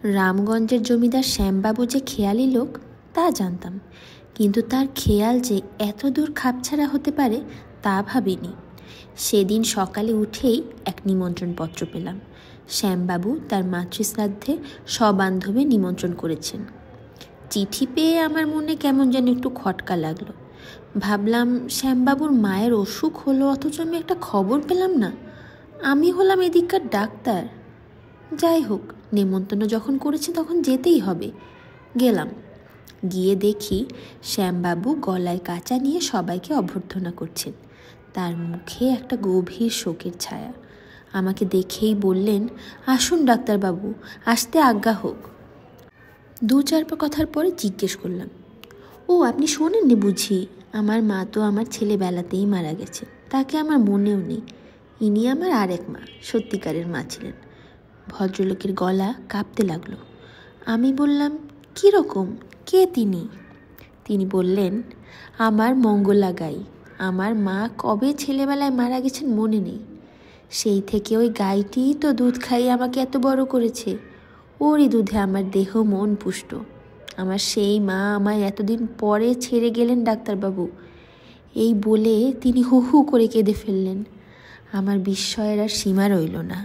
রামগঞ্জের জমিদার শ্যামবাবু যে খেয়ালি লোক তা জানতাম, কিন্তু তার খেয়াল যে এত দূর খাপছাড়া হতে পারে তা ভাবিনি। সেদিন সকালে উঠেই এক নিমন্ত্রণপত্র পেলাম। শ্যামবাবু তার মাতৃশ্রাদ্ধে সবান্ধবে নিমন্ত্রণ করেছেন। চিঠি পেয়ে আমার মনে কেমন যেন একটু খটকা লাগলো। ভাবলাম, শ্যামবাবুর মায়ের অসুখ হলো, অথচ আমি একটা খবর পেলাম না। আমি হলাম এদিককার ডাক্তার। যাই হোক, নেমন্তন্ন যখন করেছে তখন যেতেই হবে। গেলাম। গিয়ে দেখি শ্যামবাবু গলায় কাঁচা নিয়ে সবাইকে অভ্যর্থনা করছেন। তার মুখে একটা গভীর শোকের ছায়া। আমাকে দেখেই বললেন, আসুন ডাক্তারবাবু, আসতে আজ্ঞা হোক। 2-4 কথার পরে জিজ্ঞেস করলাম, ও আপনি শোনেননি বুঝি? আমার মা তো আমার ছেলেবেলাতেই মারা গেছে, তাকে আমার মনেও নেই। ইনি আমার আরেক মা, সত্যিকারের মা ছিলেন। ভদ্রলোকের গলা কাঁপতে লাগলো। আমি বললাম, কীরকম, কে তিনি? তিনি বললেন, আমার মঙ্গলা গাই। আমার মা কবে ছেলেবেলায় মারা গেছেন মনে নেই। সেই থেকে ওই গাইটিই তো দুধ খাইয়ে আমাকে এত বড় করেছে। ওরই দুধে আমার দেহ মন পুষ্ট। আমার সেই মা আমায় এতদিন পরে ছেড়ে গেলেন ডাক্তারবাবু। এই বলে তিনি হু হু করে কেঁদে ফেললেন। আমার বিস্ময়ের আর সীমা রইল না।